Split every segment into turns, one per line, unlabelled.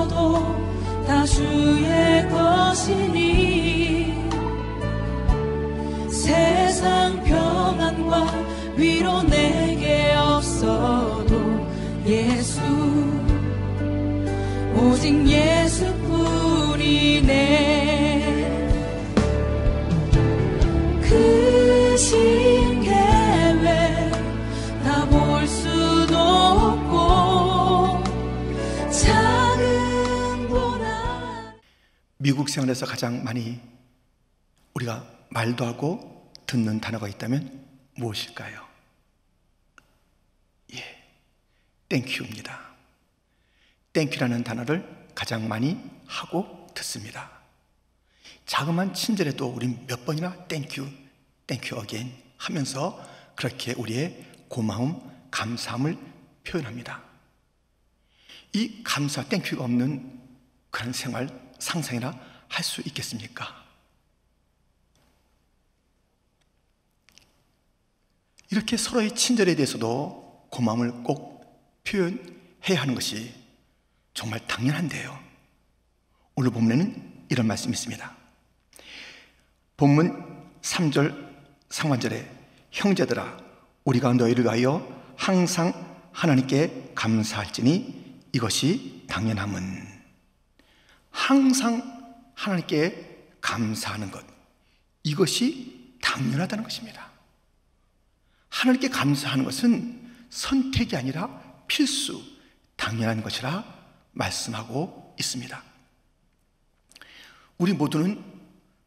없어도 다 주의 것이니 세상 평안과 위로 내게 없어도 예수 오직 예수뿐이네. 크신 계획 다 볼 수도 없고 작은 고난.
미국 생활에서 가장 많이 우리가 말도 하고 듣는 단어가 있다면 무엇일까요? 땡큐입니다. 땡큐라는 단어를 가장 많이 하고 듣습니다. 자그마한 친절에도 우린 몇 번이나 땡큐, 땡큐 어게인 하면서 그렇게 우리의 고마움, 감사함을 표현합니다. 이 감사, 땡큐가 없는 그런 생활 상상이나 할 수 있겠습니까? 이렇게 서로의 친절에 대해서도 고마움을 꼭 표현해야 하는 것이 정말 당연한데요. 오늘 본문에는 이런 말씀이 있습니다. 본문 3절 상반절에 형제들아 우리가 너희를 위하여 항상 하나님께 감사할지니 이것이 당연함은, 항상 하나님께 감사하는 것, 이것이 당연하다는 것입니다. 하나님께 감사하는 것은 선택이 아니라 필수, 당연한 것이라 말씀하고 있습니다. 우리 모두는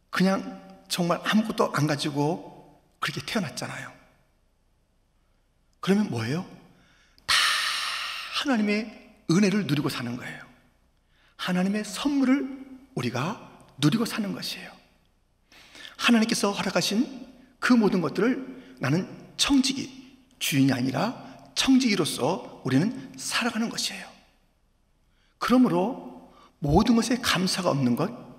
그냥 정말 아무것도 안 가지고 그렇게 태어났잖아요. 그러면 뭐예요? 다 하나님의 은혜를 누리고 사는 거예요. 하나님의 선물을 우리가 누리고 사는 것이에요. 하나님께서 허락하신 그 모든 것들을 나는 청지기, 주인이 아니라 청지기로서 우리는 살아가는 것이에요. 그러므로 모든 것에 감사가 없는 것,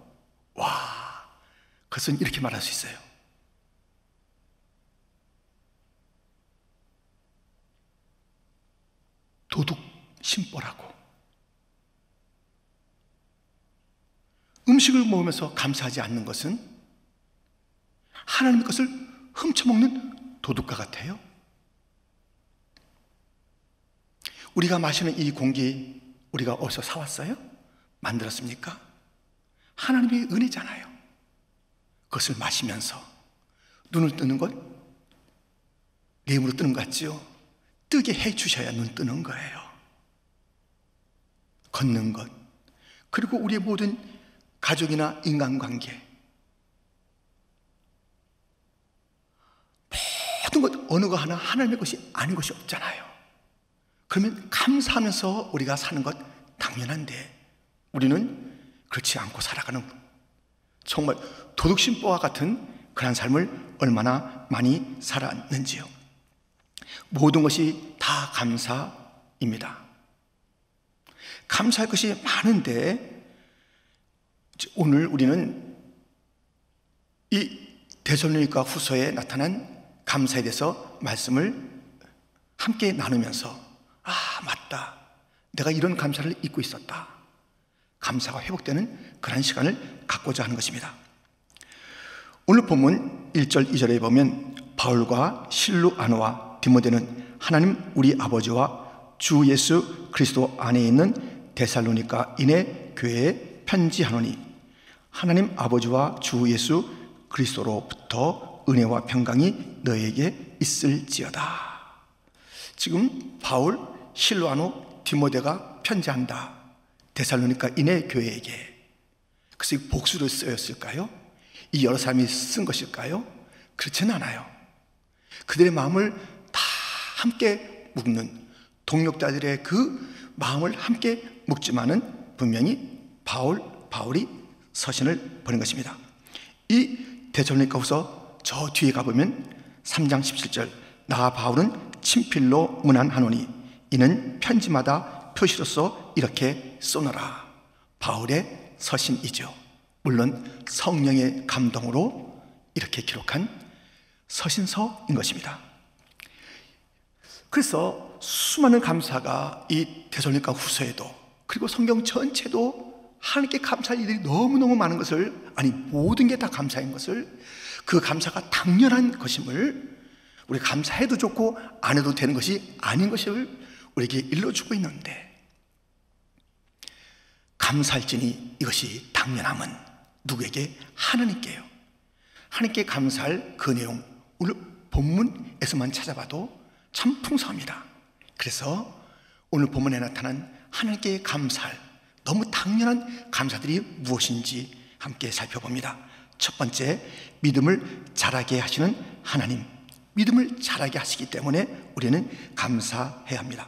그것은 이렇게 말할 수 있어요. 도둑 심보라고. 음식을 먹으면서 감사하지 않는 것은 하나님의 것을 훔쳐먹는 도둑과 같아요. 우리가 마시는 이 공기 우리가 어디서 사왔어요? 만들었습니까? 하나님의 은혜잖아요. 그것을 마시면서 눈을 뜨는 것, 내 힘으로 뜨는 것 같지요? 뜨게 해주셔야 눈 뜨는 거예요. 걷는 것, 그리고 우리의 모든 가족이나 인간관계, 모든 것 어느 거 하나 하나님의 것이 아닌 것이 없잖아요. 그러면 감사하면서 우리가 사는 것 당연한데 우리는 그렇지 않고 살아가는, 정말 도둑심보와 같은 그런 삶을 얼마나 많이 살았는지요. 모든 것이 다 감사입니다. 감사할 것이 많은데 오늘 우리는 이 데살로니가 후서에 나타난 감사에 대해서 말씀을 함께 나누면서 맞다, 내가 이런 감사를 잊고 있었다, 감사가 회복되는 그런 시간을 갖고자 하는 것입니다. 오늘 본문 1절 2절에 보면 바울과 실루아노와 디모데는 하나님 우리 아버지와 주 예수 그리스도 안에 있는 데살로니가인의 교회에 편지하노니 하나님 아버지와 주 예수 그리스도로부터 은혜와 평강이 너에게 있을지어다. 지금 바울, 실루아노, 디모데가 편지한다. 데살로니가인의 교회에게. 그래서 복수를 쓰였을까요? 이 여러 사람이 쓴 것일까요? 그렇지는 않아요. 그들의 마음을 다 함께 묶는, 동역자들의 그 마음을 함께 묶지만은 분명히 바울이 서신을 보낸 것입니다. 이 데살로니가후서 저 뒤에 가보면 3장 17절 나 바울은 친필로 문안하노니 이는 편지마다 표시로서 이렇게 써노라. 바울의 서신이죠. 물론 성령의 감동으로 이렇게 기록한 서신서인 것입니다. 그래서 수많은 감사가 이 데살로니가 후서에도, 그리고 성경 전체도 하나님께 감사할 일이 너무너무 많은 것을, 아니 모든 게 다 감사인 것을, 그 감사가 당연한 것임을, 우리 감사해도 좋고 안 해도 되는 것이 아닌 것을 우리에게 일러주고 있는데, 감사할지니 이것이 당연함은 누구에게? 하나님께요. 하나님께 감사할 그 내용, 오늘 본문에서만 찾아봐도 참 풍성합니다. 그래서 오늘 본문에 나타난 하나님께 감사할 너무 당연한 감사들이 무엇인지 함께 살펴봅니다. 첫 번째, 믿음을 자라게 하시는 하나님. 믿음을 자라게 하시기 때문에 우리는 감사해야 합니다.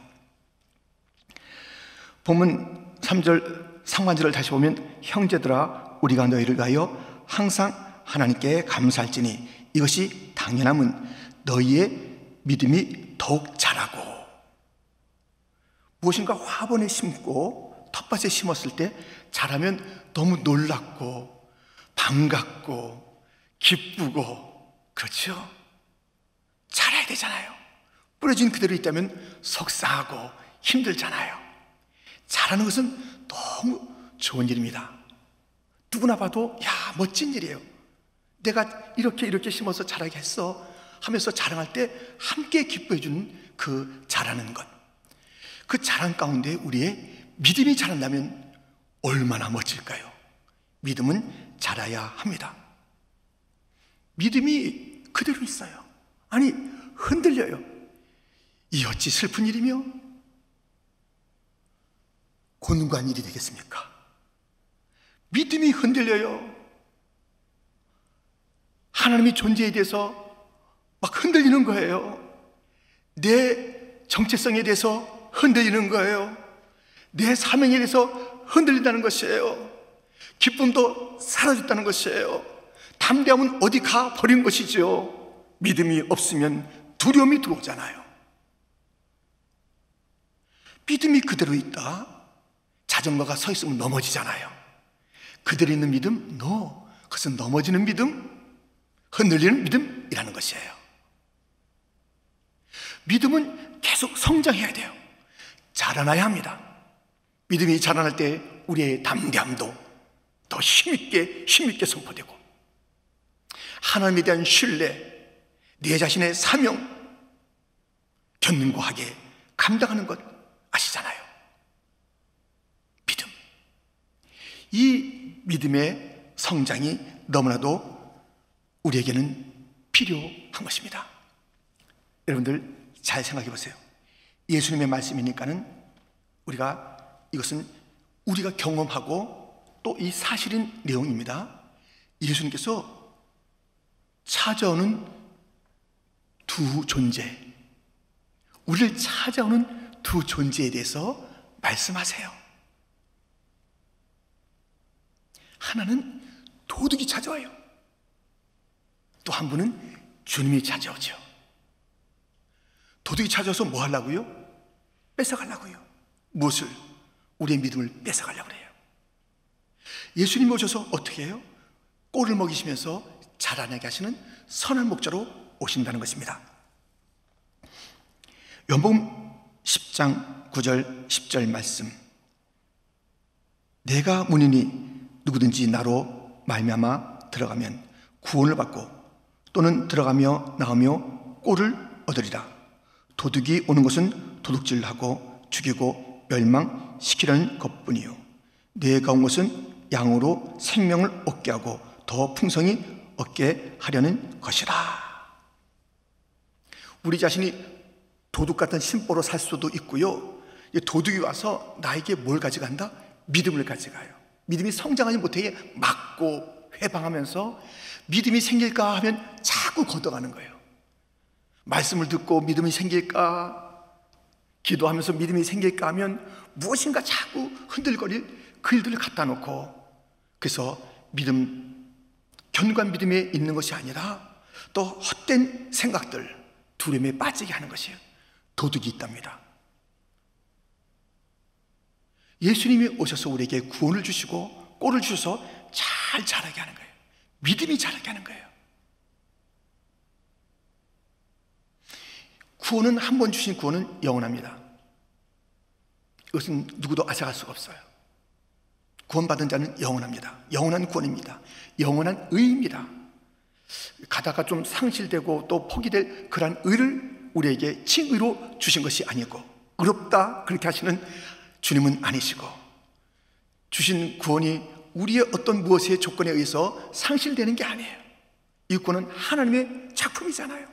본문 3절 상반절을 다시 보면, 형제들아 우리가 너희를 위하여 항상 하나님께 감사할지니 이것이 당연함은 너희의 믿음이 더욱 자라고. 무엇인가 화분에 심고 텃밭에 심었을 때 자라면 너무 놀랍고 반갑고 기쁘고, 그렇죠? 자라야 되잖아요. 뿌려진 그대로 있다면 속상하고 힘들잖아요. 자라는 것은 너무 좋은 일입니다. 누구나 봐도 야, 멋진 일이에요. 내가 이렇게 심어서 자라게 했어 하면서 자랑할 때 함께 기뻐해 주는 그 자라는 것, 그 자랑 가운데 우리의 믿음이 자란다면 얼마나 멋질까요? 믿음은 자라야 합니다. 믿음이 그대로 있어요. 아니, 흔들려요. 이 어찌 슬픈 일이며 곤고한 일이 되겠습니까? 믿음이 흔들려요. 하나님의 존재에 대해서 막 흔들리는 거예요. 내 정체성에 대해서 흔들리는 거예요. 내 사명에 대해서 흔들린다는 것이에요. 기쁨도 사라졌다는 것이에요. 담대함은 어디 가 버린 것이죠. 믿음이 없으면 두려움이 들어오잖아요. 믿음이 그대로 있다. 자전거가 서 있으면 넘어지잖아요. 그대로 있는 믿음? No. 그것은 넘어지는 믿음, 흔들리는 믿음이라는 것이에요. 믿음은 계속 성장해야 돼요. 자라나야 합니다. 믿음이 자라날 때 우리의 담대함도 더 힘있게 선포되고, 하나님에 대한 신뢰, 내 자신의 사명 견고하게 감당하는 것 아시잖아요. 믿음. 이 믿음의 성장이 너무나도 우리에게는 필요한 것입니다. 여러분들 잘 생각해 보세요. 예수님의 말씀이니까는 이것은 우리가 경험하고 또 이 사실인 내용입니다. 예수님께서 찾아오는 두 존재, 우리를 찾아오는 두 존재에 대해서 말씀하세요. 하나는 도둑이 찾아와요. 또 한 분은 주님이 찾아오죠. 도둑이 찾아와서 뭐 하려고요? 뺏어가려고요. 무엇을? 우리의 믿음을 뺏어가려고 해요. 예수님이 오셔서 어떻게 해요? 꼴을 먹이시면서 자라나게 하시는 선한 목자로 오신다는 것입니다. 요한복음 10장 9절 10절 말씀, 내가 문이니 누구든지 나로 말미암아 들어가면 구원을 받고 또는 들어가며 나오며 꼴을 얻으리라. 도둑이 오는 것은 도둑질하고 죽이고 멸망시키려는 것뿐이요, 내가 온 것은 양으로 생명을 얻게 하고 더 풍성히 얻게 하려는 것이라. 우리 자신이 도둑 같은 심보로 살 수도 있고요, 도둑이 와서 나에게 뭘 가져간다? 믿음을 가져가요. 믿음이 성장하지 못하게 막고 회방하면서 믿음이 생길까 하면 자꾸 걷어가는 거예요. 말씀을 듣고 믿음이 생길까, 기도하면서 믿음이 생길까 하면 무엇인가 자꾸 흔들거릴 그 일들을 갖다 놓고, 그래서 견고한 믿음에 있는 것이 아니라 또 헛된 생각들, 두려움에 빠지게 하는 것이에요. 도둑이 있답니다. 예수님이 오셔서 우리에게 구원을 주시고 꼴을 주셔서 잘 자라게 하는 거예요. 믿음이 자라게 하는 거예요. 구원은 한 번 주신 구원은 영원합니다. 이것은 누구도 앗아갈 수가 없어요. 구원받은 자는 영원합니다. 영원한 구원입니다. 영원한 의입니다. 가다가 좀 상실되고 또 포기될 그러한 의를 우리에게 칭의로 주신 것이 아니고, 의롭다 그렇게 하시는 주님은 아니시고, 주신 구원이 우리의 어떤 무엇의 조건에 의해서 상실되는 게 아니에요. 이 구원은 하나님의 작품이잖아요.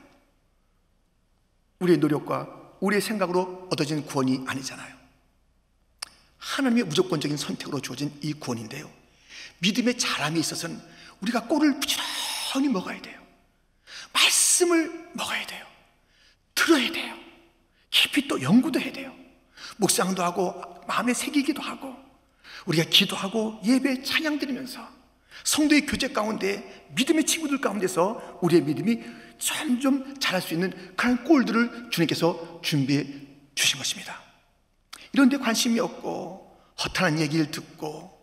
우리의 노력과 우리의 생각으로 얻어진 구원이 아니잖아요. 하나님의 무조건적인 선택으로 주어진 이 구원인데요, 믿음의 자람에 있어서는 우리가 꼴을 부지런히 먹어야 돼요. 말씀을 먹어야 돼요. 들어야 돼요. 깊이 또 연구도 해야 돼요. 묵상도 하고 마음에 새기기도 하고, 우리가 기도하고 예배 찬양 드리면서 성도의 교제 가운데, 믿음의 친구들 가운데서 우리의 믿음이 점점 자랄 수 있는 그런 꼴들을 주님께서 준비해 주신 것입니다. 이런 데 관심이 없고 허탄한 얘기를 듣고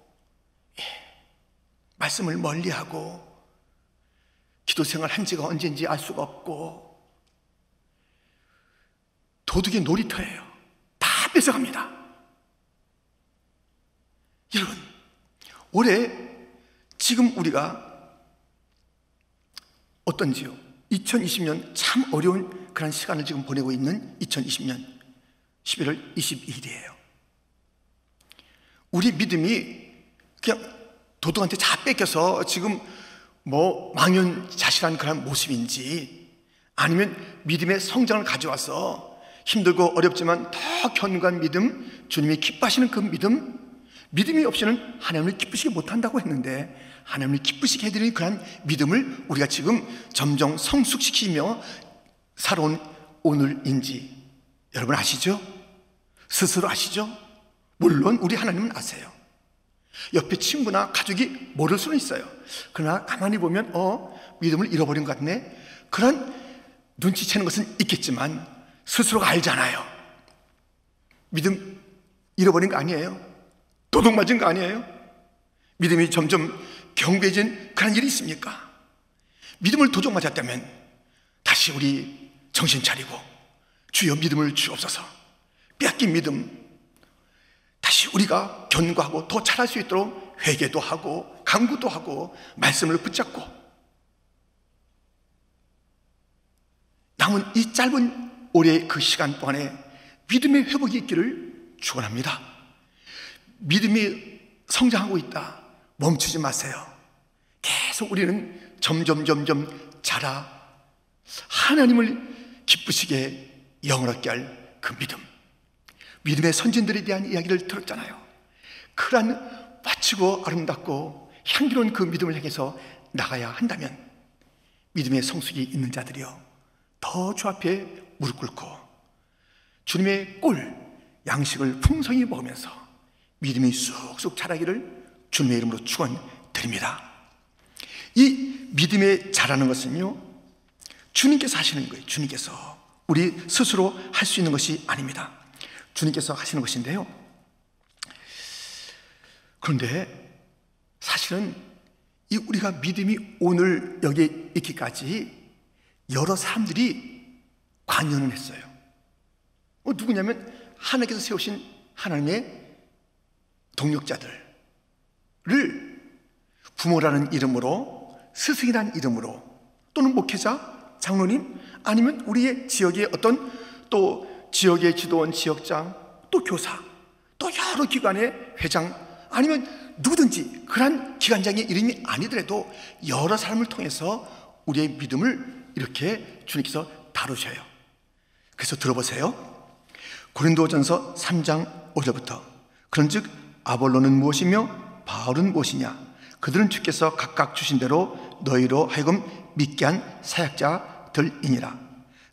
말씀을 멀리하고 기도 생활 한 지가 언제인지 알 수가 없고 도둑의 놀이터예요. 다 뺏어갑니다. 여러분, 올해 지금 우리가 어떤지요? 2020년 참 어려운 그런 시간을 지금 보내고 있는 2020년 11월 22일이에요. 우리 믿음이 그냥 도둑한테 다 뺏겨서 지금 뭐 망연자실한 그런 모습인지, 아니면 믿음의 성장을 가져와서 힘들고 어렵지만 더 견고한 믿음, 주님이 기뻐하시는 그 믿음이 없이는 하나님을 기쁘시게 못한다고 했는데, 하나님을 기쁘시게 해드리는 그런 믿음을 우리가 지금 점점 성숙시키며 살아온 오늘인지 여러분 아시죠? 스스로 아시죠? 물론 우리 하나님은 아세요. 옆에 친구나 가족이 모를 수는 있어요. 그러나 가만히 보면 믿음을 잃어버린 것 같네, 그런 눈치채는 것은 있겠지만 스스로가 알잖아요. 믿음 잃어버린 거 아니에요. 도둑 맞은 거 아니에요. 믿음이 점점 경배해진 그런 일이 있습니까? 믿음을 도둑 맞았다면 다시 우리 정신 차리고 주여 믿음을 주옵소서, 빼앗긴 믿음 다시 우리가 견고하고 더 잘할 수 있도록 회개도 하고 간구도 하고 말씀을 붙잡고 남은 이 짧은 올해의 그 시간 동안에 믿음의 회복이 있기를 축원합니다. 믿음이 성장하고 있다, 멈추지 마세요. 계속 우리는 점점 자라 하나님을 기쁘시게 영원하게 할 그 믿음의 선진들에 대한 이야기를 들었잖아요. 그러한 마치고 아름답고 향기로운 그 믿음을 향해서 나가야 한다면 믿음의 성숙이 있는 자들이요, 더 주 앞에 무릎 꿇고 주님의 꿀 양식을 풍성히 먹으면서 믿음이 쑥쑥 자라기를 주님의 이름으로 축원드립니다. 이 믿음에 자라는 것은요, 주님께서 하시는 거예요. 주님께서, 우리 스스로 할 수 있는 것이 아닙니다. 주님께서 하시는 것인데요, 그런데 사실은 이 우리가 믿음이 오늘 여기에 있기까지 여러 사람들이 관여는 했어요. 누구냐면 하나님께서 세우신 하나님의 동력자들을 부모라는 이름으로, 스승이라는 이름으로, 또는 목회자, 장로님, 아니면 우리의 지역의 어떤 또 지역의 지도원, 지역장, 또 교사, 또 여러 기관의 회장, 아니면 누구든지 그러한 기관장의 이름이 아니더라도 여러 사람을 통해서 우리의 믿음을 이렇게 주님께서 다루셔요. 그래서 들어보세요. 고린도전서 3장 5절부터 그런즉 아볼로는 무엇이며 바울은 무엇이냐? 그들은 주께서 각각 주신 대로 너희로 하여금 믿게 한 사역자들이니라.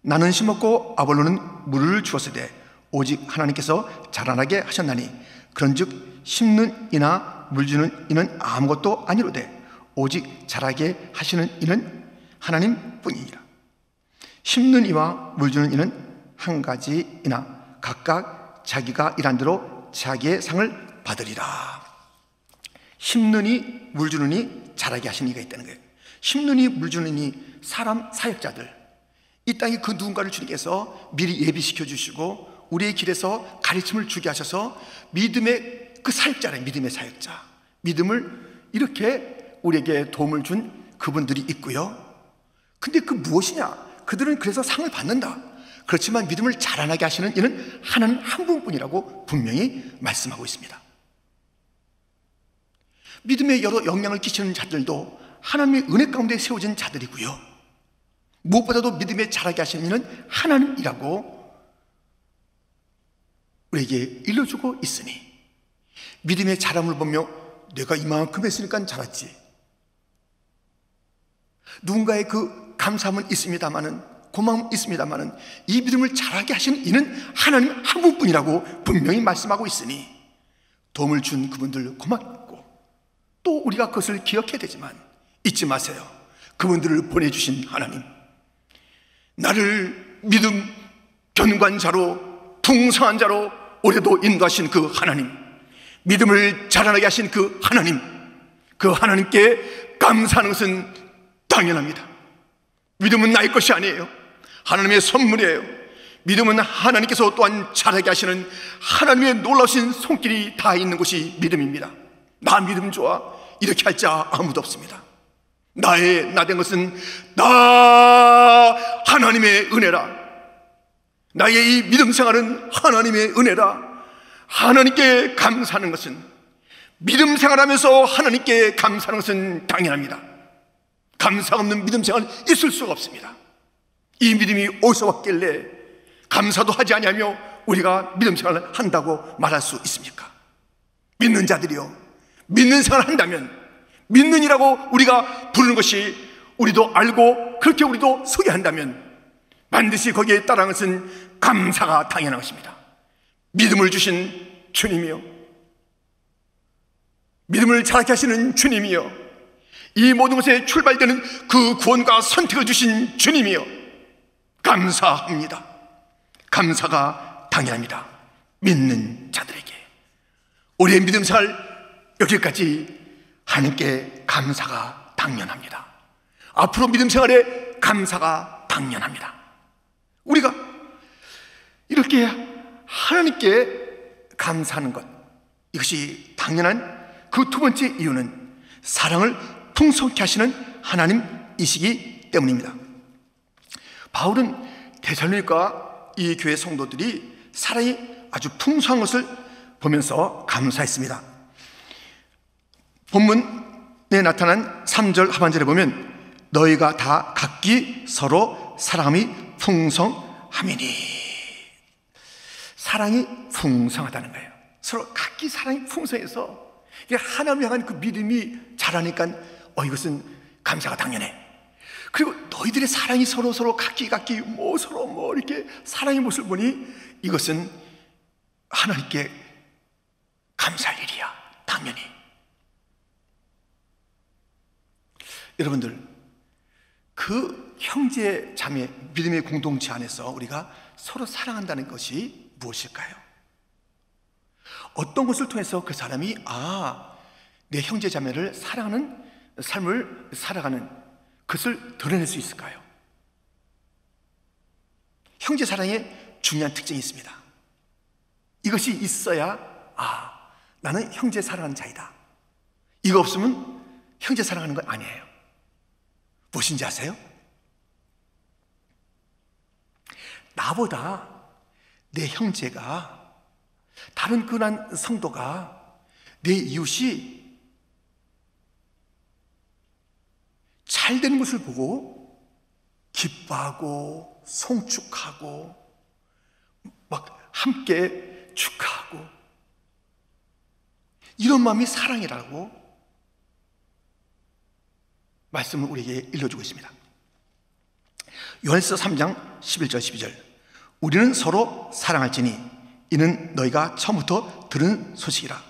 나는 심었고 아볼로는 물을 주었으되 오직 하나님께서 자라나게 하셨나니 그런즉 심는 이나 물 주는 이는 아무것도 아니로되 오직 자라게 하시는 이는 하나님뿐이니라. 심는 이와 물 주는 이는 한 가지이나 각각 자기가 일한 대로 자기의 상을 받으리라. 심는 이, 물 주는 이, 자라게 하시는 이가 있다는 거예요. 심는 이, 물 주는 이 사람 사역자들, 이 땅에 그 누군가를 주님께서 미리 예비시켜 주시고 우리의 길에서 가르침을 주게 하셔서 믿음의 그 사역자래, 믿음의 사역자, 믿음을 이렇게 우리에게 도움을 준 그분들이 있고요. 근데 그 무엇이냐? 그들은 그래서 상을 받는다. 그렇지만 믿음을 자라나게 하시는 이는 하나님 한 분뿐이라고 분명히 말씀하고 있습니다. 믿음에 여러 영향을 끼치는 자들도 하나님의 은혜 가운데 세워진 자들이고요. 무엇보다도 믿음에 자라게 하시는 이는 하나님이라고 우리에게 일러주고 있으니, 믿음의 자람을 보며 내가 이만큼 했으니까 자랐지, 누군가의 그 감사함은 있습니다마는, 고마움은 있습니다마는, 이 믿음을 자라게 하시는 이는 하나님 한 분뿐이라고 분명히 말씀하고 있으니 도움을 준 그분들 고맙고, 또 우리가 그것을 기억해야 되지만 잊지 마세요. 그분들을 보내주신 하나님, 나를 믿음 견관자로 풍성한 자로 올해도 인도하신 그 하나님, 믿음을 자라나게 하신 그 하나님, 그 하나님께 감사하는 것은 당연합니다. 믿음은 나의 것이 아니에요. 하나님의 선물이에요. 믿음은 하나님께서 또한 자라게 하시는 하나님의 놀라우신 손길이 다 있는 것이 믿음입니다. 나 믿음 좋아, 이렇게 할 자 아무도 없습니다. 나된 것은 나 하나님의 은혜라. 나의 이 믿음 생활은 하나님의 은혜라. 하나님께 감사하는 것은, 믿음 생활하면서 하나님께 감사하는 것은 당연합니다. 감사 없는 믿음 생활은 있을 수가 없습니다. 이 믿음이 어디서 왔길래 감사도 하지 아니하며 우리가 믿음 생활을 한다고 말할 수 있습니까? 믿는 자들이요, 믿는 생활을 한다면, 믿는이라고 우리가 부르는 것이 우리도 알고 그렇게 우리도 소개한다면 반드시 거기에 따르는 것은 감사가 당연한 것입니다. 믿음을 주신 주님이요, 믿음을 자라게 하시는 주님이요, 이 모든 것에 출발되는 그 구원과 선택을 주신 주님이요, 감사합니다. 감사가 당연합니다. 믿는 자들에게 우리의 믿음 생활 여기까지 하나님께 감사가 당연합니다. 앞으로 믿음 생활에 감사가 당연합니다. 우리가 이렇게 하나님께 감사하는 것, 이것이 당연한 그 두 번째 이유는 사랑을 풍성케 하시는 하나님이시기 때문입니다. 바울은 데살로니가 이 교회 성도들이 사랑이 아주 풍성한 것을 보면서 감사했습니다. 본문에 나타난 3절 하반절에 보면 너희가 다 각기 서로 사랑함이 풍성함이니, 사랑이 풍성하다는 거예요. 서로 각기 사랑이 풍성해서 하나님을 향한 그 믿음이 자라니까 이것은 감사가 당연해. 그리고 너희들의 사랑이 서로 각기 서로 이렇게 사랑의 모습을 보니 이것은 하나님께 감사할 일이야, 당연히. 여러분들, 그 형제 자매 믿음의 공동체 안에서 우리가 서로 사랑한다는 것이 무엇일까요? 어떤 것을 통해서 그 사람이 내 형제 자매를 사랑하는 삶을 살아가는 그것을 드러낼 수 있을까요? 형제 사랑에 중요한 특징이 있습니다. 이것이 있어야 나는 형제 사랑하는 자이다. 이거 없으면 형제 사랑하는 건 아니에요. 무엇인지 아세요? 나보다 내 형제가, 다른 그난 성도가, 내 이웃이 잘 되는 것을 보고 기뻐하고 송축하고 막 함께 축하하고, 이런 마음이 사랑이라고 말씀을 우리에게 일러주고 있습니다. 요한일서 3장 11절 12절 우리는 서로 사랑할지니 이는 너희가 처음부터 들은 소식이라.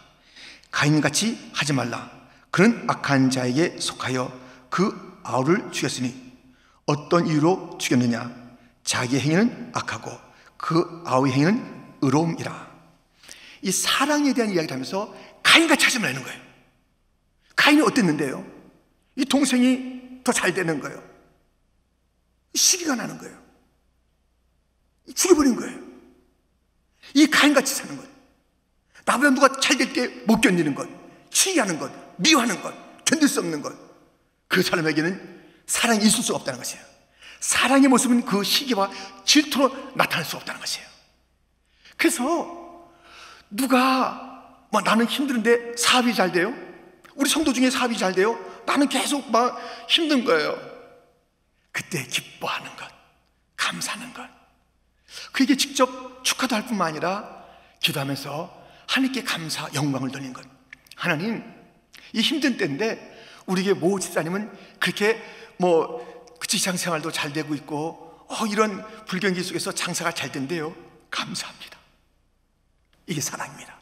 가인같이 하지 말라. 그는 악한 자에게 속하여 그 아우를 죽였으니 어떤 이유로 죽였느냐? 자기의 행위는 악하고 그 아우의 행위는 의로움이라. 이 사랑에 대한 이야기를 하면서 가인같이 하지 말라는 거예요. 가인이 어땠는데요? 이 동생이 더 잘 되는 거예요. 시기가 나는 거예요. 죽여버린 거예요. 이 가인같이 사는 것, 나보다 누가 잘 될 때 못 견디는 것, 시기하는 것, 미워하는 것, 견딜 수 없는 것, 그 사람에게는 사랑이 있을 수가 없다는 것이에요. 사랑의 모습은 그 시기와 질투로 나타날 수 없다는 것이에요. 그래서 누가 나는 힘든데 사업이 잘 돼요? 우리 성도 중에 사업이 잘 돼요? 나는 계속 막 힘든 거예요. 그때 기뻐하는 것, 감사하는 것, 그에게 직접 축하도 할 뿐만 아니라 기도하면서 하나님께 감사, 영광을 돌리는 것. 하나님, 이 힘든 때인데 우리에게 모 집사님은 그렇게 직장 생활도 잘 되고 있고 이런 불경기 속에서 장사가 잘 된대요. 감사합니다. 이게 사랑입니다.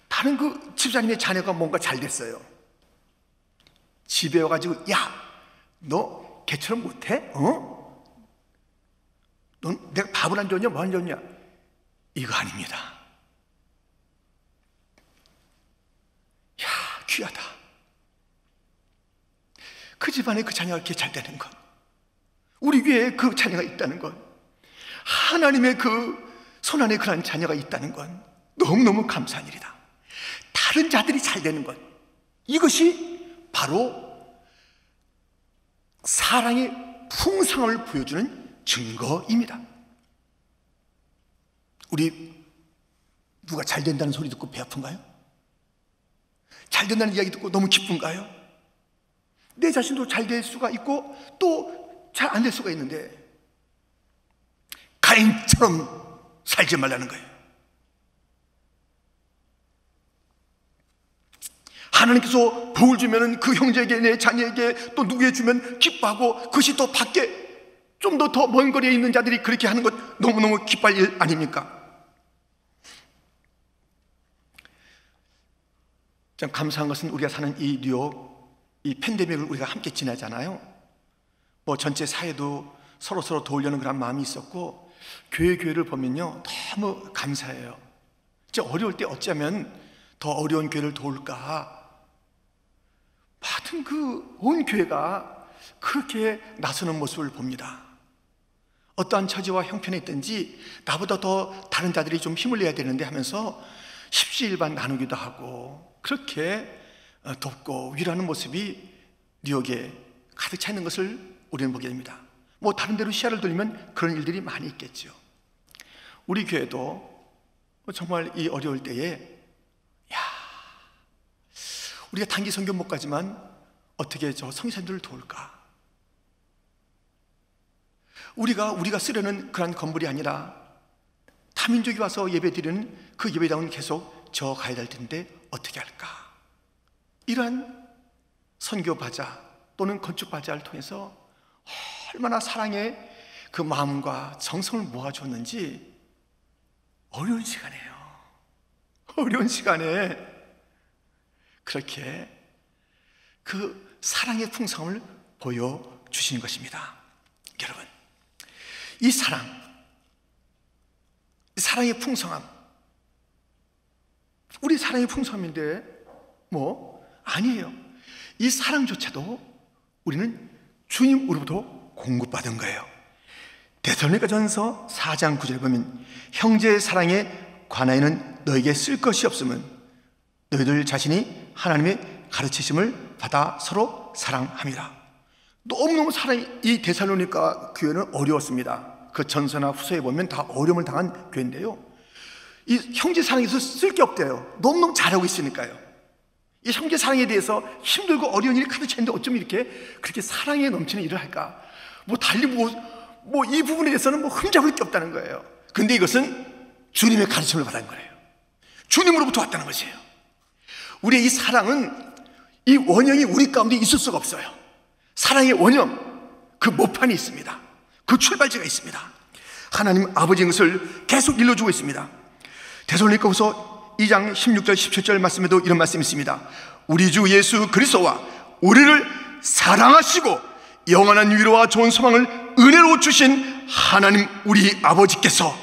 다른 그 집사님의 자녀가 뭔가 잘 됐어요. 집에 와가지고 야, 너 걔처럼 못해? 넌 내가 밥을 안 줬냐? 뭐 안 줬냐? 이거 아닙니다. 야, 귀하다. 그 집안에 그 자녀가 이렇게 잘 되는 것, 우리 교회에 그 자녀가 있다는 것, 하나님의 그 손안에 그런 자녀가 있다는 건 너무너무 감사한 일이다. 다른 자들이 잘 되는 것, 이것이 바로 사랑의 풍성함을 보여주는 증거입니다. 우리 누가 잘 된다는 소리 듣고 배 아픈가요? 잘 된다는 이야기 듣고 너무 기쁜가요? 내 자신도 잘 될 수가 있고 또 잘 안 될 수가 있는데 가인처럼 살지 말라는 거예요. 하나님께서 복을 주면 그 형제에게, 내 자녀에게, 또 누구에게 주면 기뻐하고, 그것이 또 밖에 좀 더 먼 거리에 있는 자들이 그렇게 하는 것 너무너무 기뻐할 일 아닙니까? 참 감사한 것은 우리가 사는 이 뉴욕, 이 팬데믹을 우리가 함께 지내잖아요. 전체 사회도 서로 도우려는 그런 마음이 있었고, 교회를 보면요 너무 감사해요. 진짜 어려울 때 어쩌면 더 어려운 교회를 도울까, 하여튼 그 온 교회가 그렇게 나서는 모습을 봅니다. 어떠한 처지와 형편에 있든지 나보다 더 다른 자들이 좀 힘을 내야 되는데 하면서 십시일반 나누기도 하고 그렇게 돕고 위로하는 모습이 뉴욕에 가득 차 있는 것을 우리는 보게 됩니다. 다른 데로 시야를 돌리면 그런 일들이 많이 있겠죠. 우리 교회도 정말 이 어려울 때에 우리가 단기 선교 못 가지만 어떻게 저 성산들을 도울까? 우리가 쓰려는 그런 건물이 아니라 타민족이 와서 예배드리는 그 예배당은 계속 저 가야 될 텐데 어떻게 할까? 이러한 선교 바자 또는 건축 바자를 통해서 얼마나 사랑의 그 마음과 정성을 모아줬는지 어려운 시간에 그렇게 그 사랑의 풍성함을 보여주시는 것입니다. 여러분, 이 사랑의 풍성함, 우리 사랑의 풍성함인데 아니에요. 이 사랑조차도 우리는 주님으로부터 공급받은 거예요. 데살로니가전서 4장 9절에 보면 형제의 사랑에 관하여는 너에게 쓸 것이 없음은 너희들 자신이 하나님의 가르치심을 받아 서로 사랑함이라. 너무너무 이 데살로니가 교회는 어려웠습니다. 그 전서나 후서에 보면 다 어려움을 당한 교회인데요, 이 형제 사랑에서 쓸 게 없대요. 너무너무 잘하고 있으니까요. 이 형제 사랑에 대해서 힘들고 어려운 일이 가득 차 있는데 어쩜 이렇게 그렇게 사랑에 넘치는 일을 할까? 달리 이 부분에 대해서는 흠잡을 게 없다는 거예요. 근데 이것은 주님의 가르침을 받은 거예요. 주님으로부터 왔다는 것이에요. 우리의 이 사랑은 이 원형이 우리 가운데 있을 수가 없어요. 사랑의 원형, 그 모판이 있습니다. 그 출발지가 있습니다. 하나님 아버지인 것을 계속 일러주고 있습니다. 데살로니가후서 2장 16절 17절 말씀에도 이런 말씀이 있습니다. 우리 주 예수 그리스도와 우리를 사랑하시고 영원한 위로와 좋은 소망을 은혜로 주신 하나님 우리 아버지께서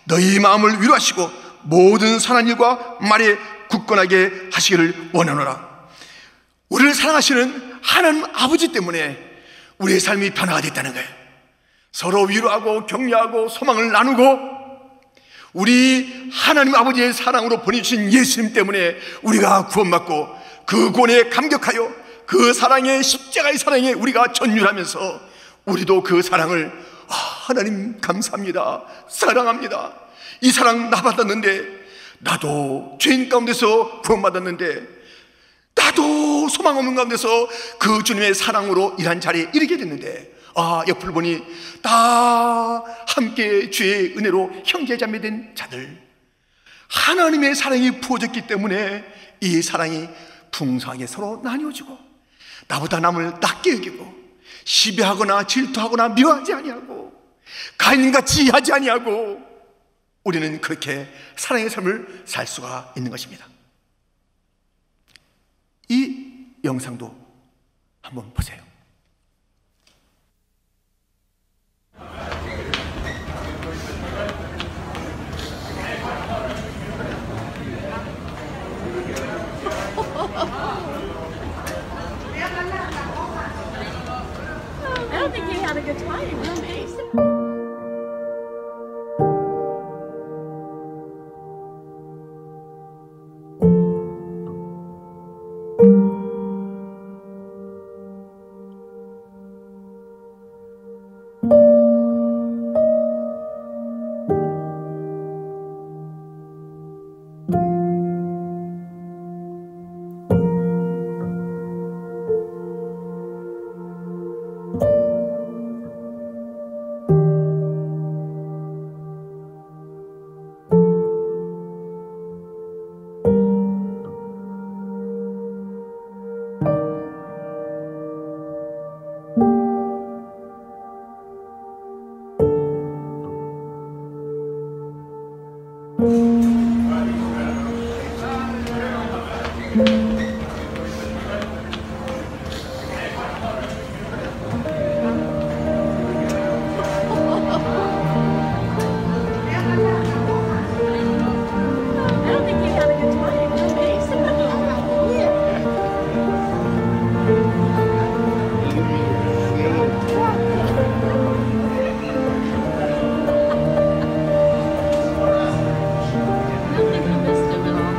너희 마음을 위로하시고 모든 선한 일과 말에 굳건하게 하시기를 원하노라. 우리를 사랑하시는 하나님 아버지 때문에 우리의 삶이 변화가 됐다는 거예요. 서로 위로하고 격려하고 소망을 나누고, 우리 하나님 아버지의 사랑으로 보내주신 예수님 때문에 우리가 구원받고, 그 구원에 감격하여 그 사랑의, 십자가의 사랑에 우리가 전율하면서 우리도 그 사랑을, 하나님 감사합니다, 사랑합니다, 이 사랑 나 받았는데, 나도 죄인 가운데서 구원받았는데, 나도 소망 없는 가운데서 그 주님의 사랑으로 일한 자리에 이르게 됐는데, 옆을 보니 다 함께 주의 은혜로 형제자매 된 자들, 하나님의 사랑이 부어졌기 때문에 이 사랑이 풍성하게 서로 나뉘어지고, 나보다 남을 낮게 여기고, 시비하거나 질투하거나 미워하지 아니하고, 가인같이 하지 아니하고, 우리는 그렇게 사랑의 삶을 살 수가 있는 것입니다. 이 영상도 한번 보세요.
I don't think he had a good time. Real nice. I don't think he had a good time. Real nice. I don't think he missed him at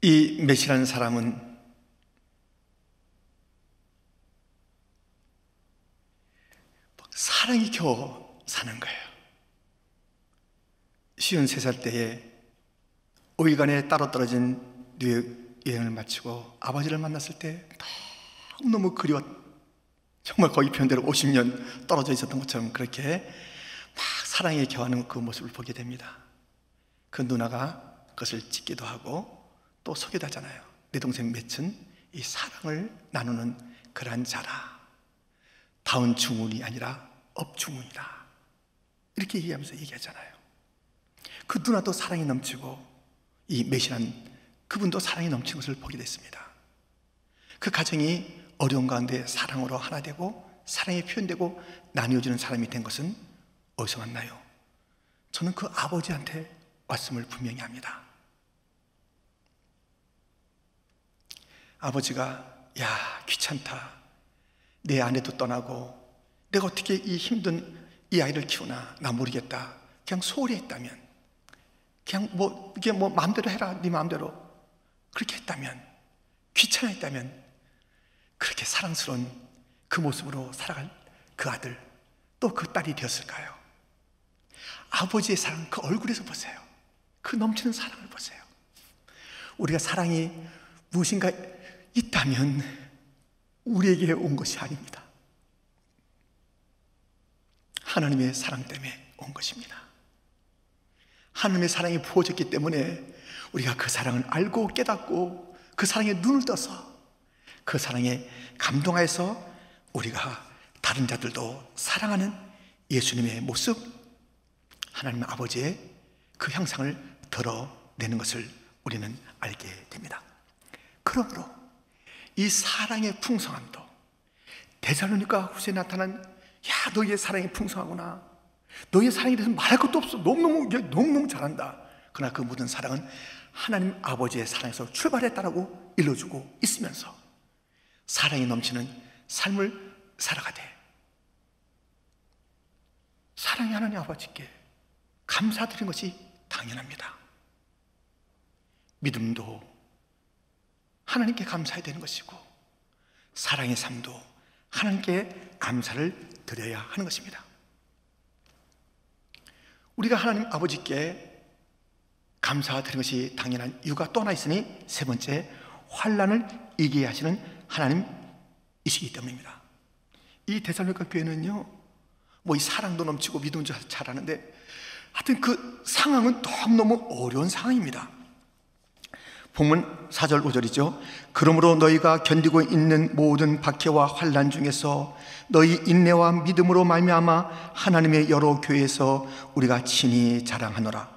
이 메시라는 사람은 사랑이 겨워 사는 거예요. 53살 때에 5일간의 따로 떨어진 뉴욕 여행을 마치고 아버지를 만났을 때 너무너무 그리워, 정말 거의 표현대로 50년 떨어져 있었던 것처럼 그렇게 막 사랑에 겨워하는 그 모습을 보게 됩니다. 그 누나가 그것을 찍기도 하고 또 소개도 하잖아요. 내 동생 맺은 이 사랑을 나누는 그러한 자라, 다운 중훈이 아니라 업중훈이다, 이렇게 얘기하면서 얘기하잖아요. 그 누나도 사랑이 넘치고 이 메시란 그분도 사랑이 넘치는 것을 보게 됐습니다. 그 가정이 어려운 가운데 사랑으로 하나 되고 사랑이 표현되고 나뉘어지는 사람이 된 것은 어디서 왔나요? 저는 그 아버지한테 왔음을 분명히 합니다. 아버지가 야 귀찮다, 내 아내도 떠나고 내가 어떻게 이 힘든 이 아이를 키우나, 나 모르겠다, 그냥 소홀히 했다면, 그냥 이게 마음대로 해라, 네 마음대로 그렇게 했다면, 귀찮아했다면 그렇게 사랑스러운 그 모습으로 살아갈 그 아들, 또 그 딸이 되었을까요? 아버지의 사랑, 그 얼굴에서 보세요. 그 넘치는 사랑을 보세요. 우리가 사랑이 무엇인가 있다면 우리에게 온 것이 아닙니다. 하나님의 사랑 때문에 온 것입니다. 하나님의 사랑이 부어졌기 때문에 우리가 그 사랑을 알고 깨닫고 그 사랑에 눈을 떠서 그 사랑에 감동하여서 우리가 다른 자들도 사랑하는 예수님의 모습, 하나님 아버지의 그 형상을 드러내는 것을 우리는 알게 됩니다. 그러므로 이 사랑의 풍성함도 데살로니가 후서에 나타난 야 너희의 사랑이 풍성하구나, 너희의 사랑에 대해서 말할 것도 없어, 너무너무 잘한다. 그러나 그 모든 사랑은 하나님 아버지의 사랑에서 출발했다라고 일러주고 있으면서 사랑이 넘치는 삶을 살아가되 사랑의 하나님 아버지께 감사드리는 것이 당연합니다. 믿음도 하나님께 감사해야 되는 것이고 사랑의 삶도 하나님께 감사를 드려야 하는 것입니다. 우리가 하나님 아버지께 감사드리는 것이 당연한 이유가 또 하나 있으니, 세 번째, 환난을 이기게 하시는 하나님이시기 때문입니다. 이 데살로니가 교회는요, 이 사랑도 넘치고 믿음도 잘하는데 하여튼 그 상황은 너무너무 어려운 상황입니다. 본문 4절 5절이죠. 그러므로 너희가 견디고 있는 모든 박해와 환난 중에서 너희 인내와 믿음으로 말미암아 하나님의 여러 교회에서 우리가 친히 자랑하노라.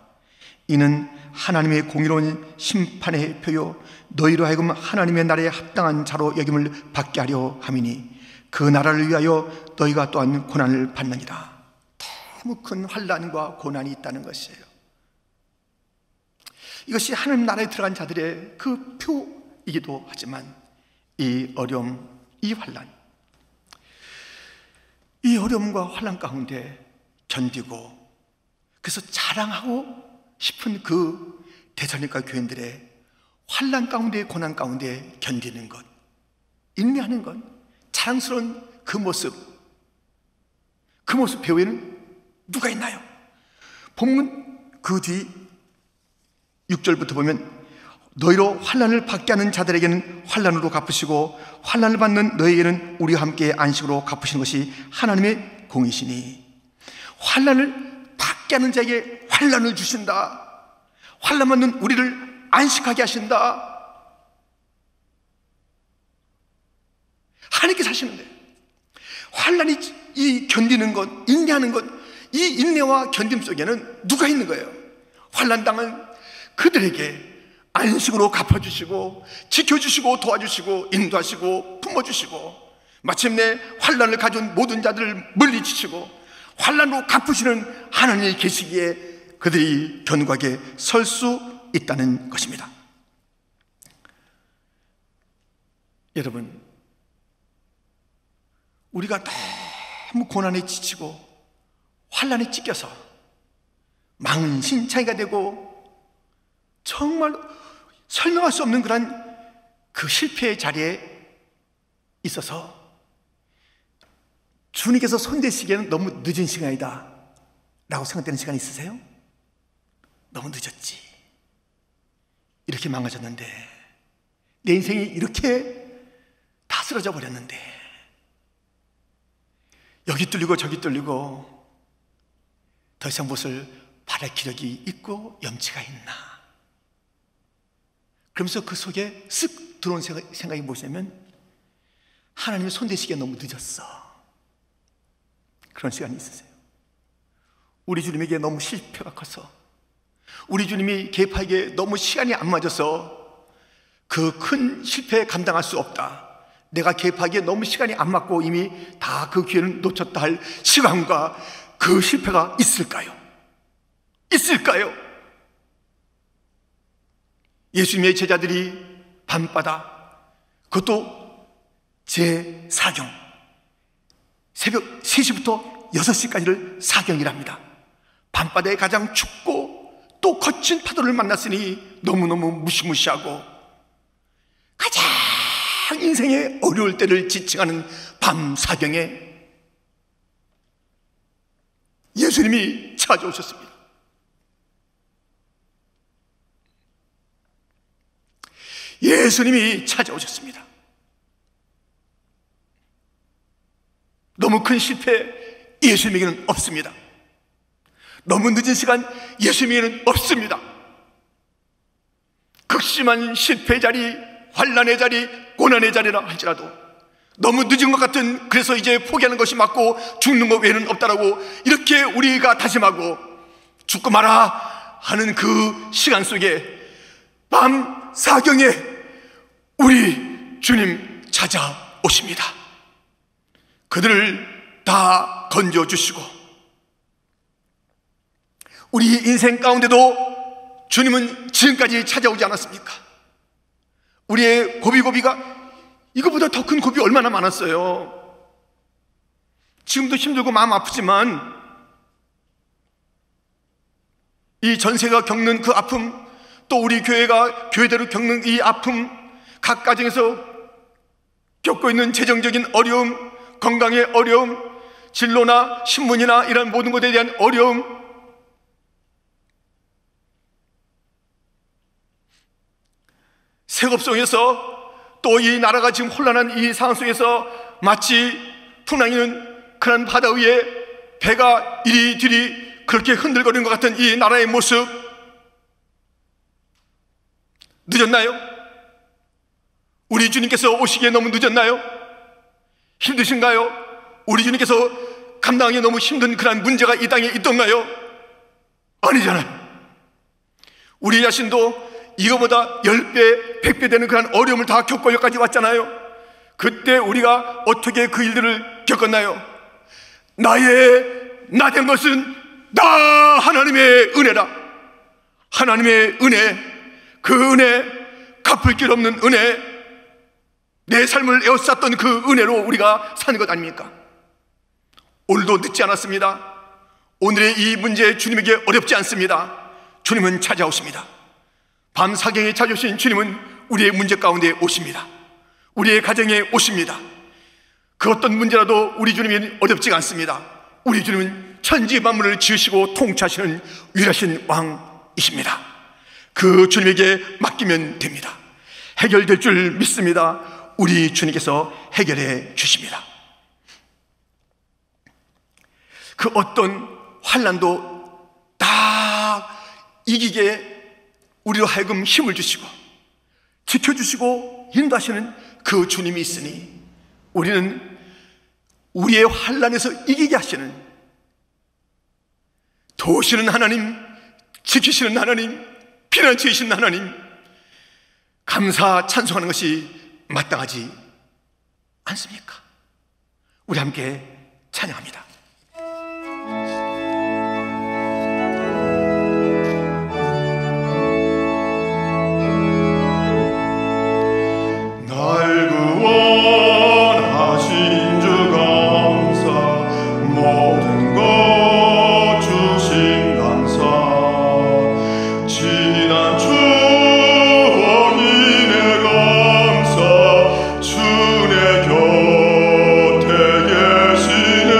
이는 하나님의 공의로운 심판의 표요 너희로 하여금 하나님의 나라에 합당한 자로 여김을 받게 하려 함이니 그 나라를 위하여 너희가 또한 고난을 받느니라. 너무 큰 환난과 고난이 있다는 것이에요. 이것이 하나님 나라에 들어간 자들의 그 표이기도 하지만 이 어려움, 이 환난, 이 어려움과 환난 가운데 견디고 그래서 자랑하고 싶은 그 데살로니가 교인들의 환난 가운데, 고난 가운데 견디는 것, 인내하는 것, 자랑스러운 그 모습 배우에는 누가 있나요? 본문 그 뒤 6절부터 보면 너희로 환난을 받게 하는 자들에게는 환난으로 갚으시고 환난을 받는 너희에게는 우리와 함께 안식으로 갚으시는 것이 하나님의 공이시니, 환난을 받게 하는 자에게 환난을 주신다. 환난 받는 우리를 안식하게 하신다. 하나님께서 하시는데 환난이 이 견디는 것, 인내하는 것, 이 인내와 견딤 속에는 누가 있는 거예요? 환난 당한 그들에게 안식으로 갚아주시고 지켜주시고 도와주시고 인도하시고 품어주시고 마침내 환난을 가져온 모든 자들을 물리치시고 환난으로 갚으시는 하나님이 계시기에 그들이 견고하게 설 수 있다는 것입니다. 여러분, 우리가 너무 고난에 지치고 환난에 찢겨서 망신창이가 되고 정말 설명할 수 없는 그런 그 실패의 자리에 있어서 주님께서 손대시기에는 너무 늦은 시간이다 라고 생각되는 시간이 있으세요? 너무 늦었지, 이렇게 망가졌는데, 내 인생이 이렇게 다 쓰러져 버렸는데, 여기 뚫리고 저기 뚫리고 더 이상 무엇을 바랄 기력이 있고 염치가 있나? 그러면서 그 속에 쓱 들어온 생각이 무엇이냐면 하나님의 손대시기에 너무 늦었어. 그런 시간이 있으세요? 우리 주님에게 너무 실패가 커서, 우리 주님이 개입하기에 너무 시간이 안 맞아서 그 큰 실패에 감당할 수 없다, 내가 개입하기에 너무 시간이 안 맞고 이미 다 그 기회를 놓쳤다 할 시간과 그 실패가 있을까요? 있을까요? 예수님의 제자들이 밤바다, 그것도 제4경, 새벽 3시부터 6시까지를 사경이랍니다. 밤바다에 가장 춥고 또 거친 파도를 만났으니 너무너무 무시무시하고 가장 인생의 어려울 때를 지칭하는 밤사경에 예수님이 찾아오셨습니다. 예수님이 찾아오셨습니다. 너무 큰 실패 예수님에게는 없습니다. 너무 늦은 시간 예수님에게는 없습니다. 극심한 실패의 자리, 환난의 자리, 고난의 자리라 할지라도 너무 늦은 것 같은, 그래서 이제 포기하는 것이 맞고 죽는 것 외에는 없다라고 이렇게 우리가 다짐하고 죽고 마라 하는 그 시간 속에 밤 사경에 우리 주님 찾아오십니다. 그들을 다 건져주시고, 우리 인생 가운데도 주님은 지금까지 찾아오지 않았습니까? 우리의 고비가 이거보다 더 큰 고비 얼마나 많았어요. 지금도 힘들고 마음 아프지만 이 전세가 겪는 그 아픔, 또 우리 교회가 교회대로 겪는 이 아픔, 각 가정에서 겪고 있는 재정적인 어려움, 건강의 어려움, 진로나 신문이나 이런 모든 것에 대한 어려움, 세업 속에서 또 이 나라가 지금 혼란한 이 상황 속에서 마치 풍랑이는 그런 바다 위에 배가 이리저리 그렇게 흔들거리는 것 같은 이 나라의 모습, 늦었나요? 우리 주님께서 오시기에 너무 늦었나요? 힘드신가요? 우리 주님께서 감당하기 너무 힘든 그런 문제가 이 땅에 있던가요? 아니잖아요. 우리 자신도 이거보다 10배, 100배 되는 그런 어려움을 다 겪고 여기까지 왔잖아요. 그때 우리가 어떻게 그 일들을 겪었나요? 나 된 것은 다 하나님의 은혜라. 하나님의 은혜, 그 은혜, 갚을 길 없는 은혜, 내 삶을 에워쌌던 그 은혜로 우리가 사는 것 아닙니까? 오늘도 늦지 않았습니다. 오늘의 이 문제 주님에게 어렵지 않습니다. 주님은 찾아오십니다. 밤 사경에 찾아오신 주님은 우리의 문제 가운데 오십니다. 우리의 가정에 오십니다. 그 어떤 문제라도 우리 주님이 어렵지가 않습니다. 우리 주님은 천지 만물을 지으시고 통치하시는 유일하신 왕이십니다. 그 주님에게 맡기면 됩니다. 해결될 줄 믿습니다. 우리 주님께서 해결해 주십니다. 그 어떤 환난도 다 이기게 우리로 하여금 힘을 주시고 지켜주시고 인도하시는 그 주님이 있으니 우리는 우리의 환난에서 이기게 하시는, 도우시는 하나님, 지키시는 하나님, 피난처이신 하나님, 감사 찬송하는 것이 마땅하지 않습니까? 우리 함께 찬양합니다.
날 구원하신 주 감사, 모든 것 주신 감사, 지난 추억 인해 감사, 주내 곁에 계시네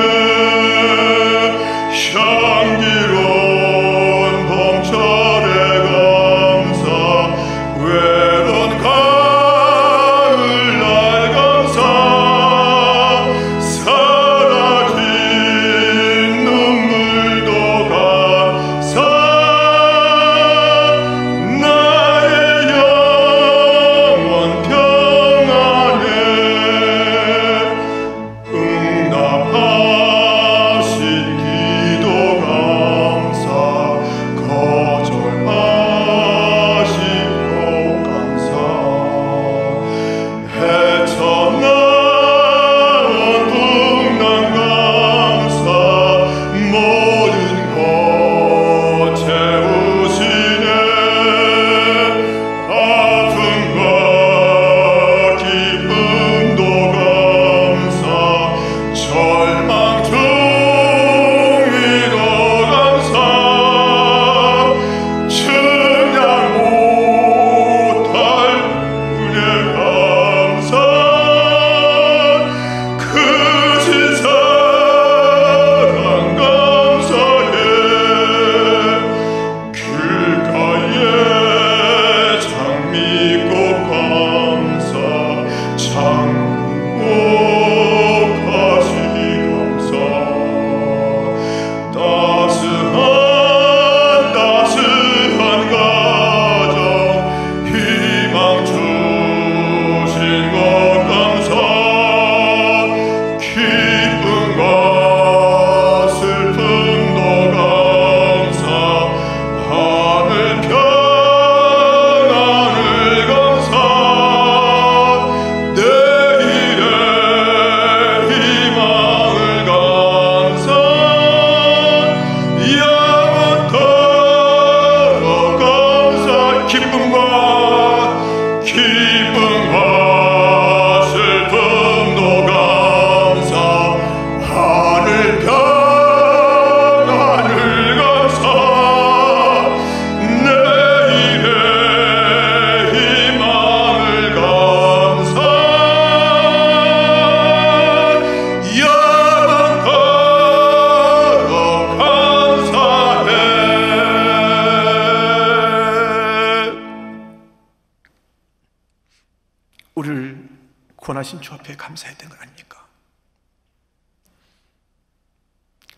구원하신 주 앞에 감사해야 되는 것 아닙니까?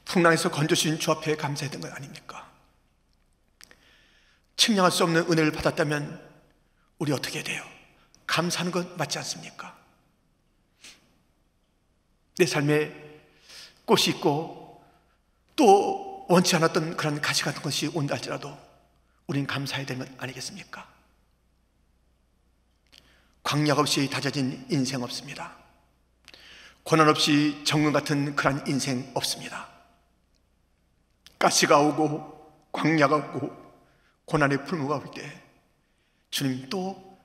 풍랑에서 건져주신 주 앞에 감사해야 되는 것 아닙니까? 측량할 수 없는 은혜를 받았다면 우리 어떻게 돼요? 감사하는 것 맞지 않습니까? 내 삶에 꽃이 있고 또 원치 않았던 그런 가시 같은 것이 온다 할지라도 우리는 감사해야 되는 것 아니겠습니까? 광약 없이 다져진 인생 없습니다. 고난 없이 정금 같은 그런 인생 없습니다. 가시가 오고 광야가 오고 고난의 풀무가 올 때 주님 또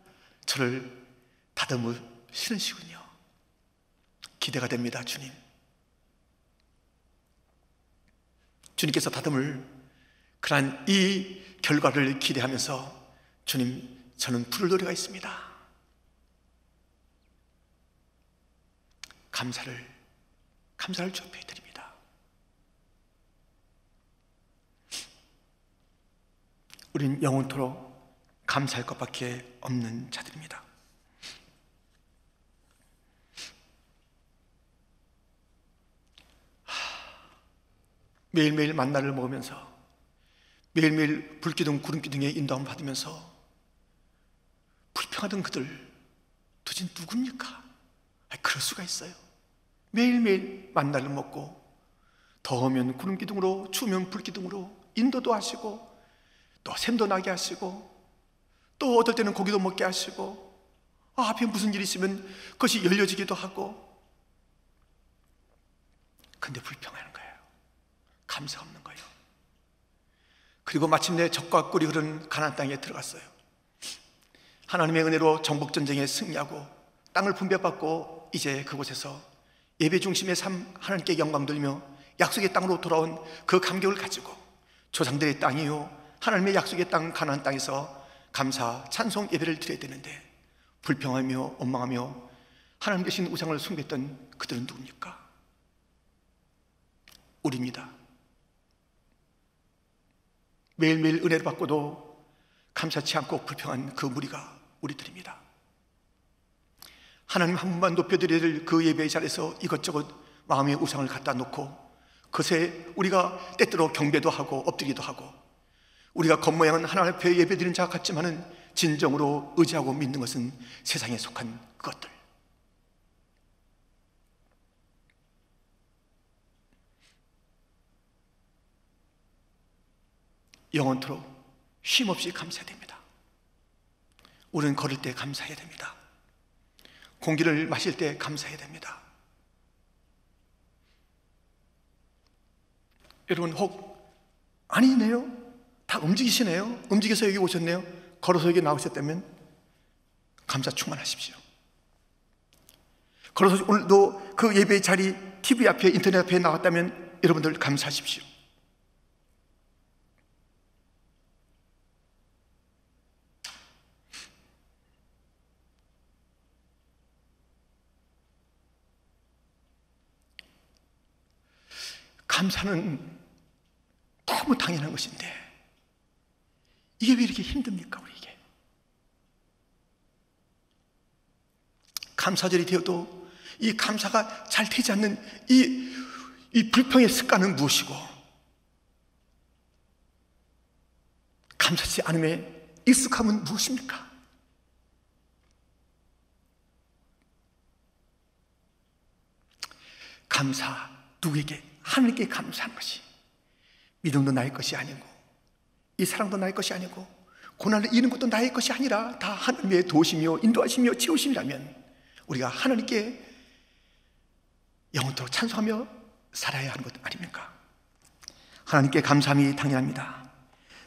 저를 다듬으시는시군요. 기대가 됩니다. 주님께서 다듬을 그러한 이 결과를 기대하면서 주님, 저는 부를 노래가 있습니다. 감사를 주 앞에 드립니다. 우린 영원토록 감사할 것밖에 없는 자들입니다. 매일매일 만나를 먹으면서 매일매일 불기둥 구름기둥의 인도함을 받으면서 불평하던 그들 도대체 누굽니까? 그럴 수가 있어요. 매일매일 만나를 먹고 더우면 구름기둥으로 추우면 불기둥으로 인도도 하시고 또 샘도 나게 하시고 또 어떨 때는 고기도 먹게 하시고 앞에 무슨 일이 있으면 그것이 열려지기도 하고, 근데 불평하는 거예요. 감사가 없는 거예요. 그리고 마침내 적과 꿀이 흐르는 가나안 땅에 들어갔어요. 하나님의 은혜로 정복전쟁에 승리하고 땅을 분배받고 이제 그곳에서 예배 중심의 삶, 하나님께 영광 돌리며 약속의 땅으로 돌아온 그 감격을 가지고 조상들의 땅이요 하나님의 약속의 땅 가나안 땅에서 감사, 찬송 예배를 드려야 되는데 불평하며 원망하며 하나님 대신 우상을 숭배했던 그들은 누굽니까? 우리입니다. 매일매일 은혜를 받고도 감사치 않고 불평한 그 무리가 우리들입니다. 하나님 한 분만 높여드려야 될 그 예배의 자리에서 이것저것 마음의 우상을 갖다 놓고 그새 우리가 때때로 경배도 하고 엎드리기도 하고 우리가 겉모양은 하나님 앞에 예배드리는 자 같지만은 진정으로 의지하고 믿는 것은 세상에 속한 것들. 영원토록 쉼없이 감사해야 됩니다. 우리는 걸을 때 감사해야 됩니다. 공기를 마실 때 감사해야 됩니다. 여러분 혹 아니네요, 다 움직이시네요, 움직여서 여기 오셨네요, 걸어서 여기 나오셨다면 감사 충만하십시오. 걸어서 오늘도 그 예배의 자리 TV 앞에 인터넷 앞에 나왔다면 여러분들 감사하십시오. 감사는 너무 당연한 것인데 이게 왜 이렇게 힘듭니까? 우리에게 감사절이 되어도 이 감사가 잘 되지 않는 이 불평의 습관은 무엇이고 감사치 않음에 익숙함은 무엇입니까? 감사, 누구에게? 하나님께 감사하는 것이 믿음도 나의 것이 아니고 이 사랑도 나의 것이 아니고 고난을 이기는 것도 나의 것이 아니라 다 하나님의 도우시며 인도하시며 치우심이라면 우리가 하나님께 영원토록 찬송하며 살아야 하는 것 아닙니까? 하나님께 감사함이 당연합니다.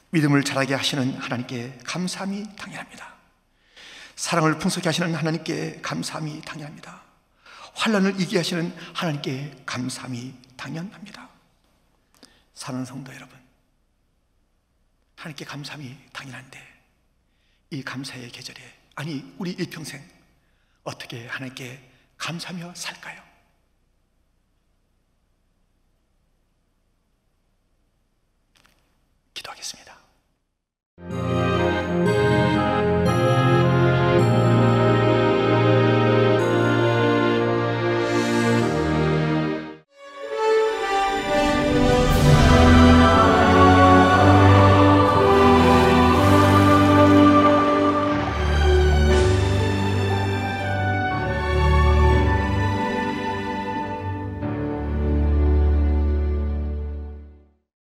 믿음을 자라게 하시는 하나님께 감사함이 당연합니다. 사랑을 풍성케 하시는 하나님께 감사함이 당연합니다. 환난을 이기게 하시는 하나님께 감사함이 당연합니다. 사랑하는 성도 여러분, 하나님께 감사함이 당연한데 이 감사의 계절에, 아니 우리 일평생 어떻게 하나님께 감사하며 살까요?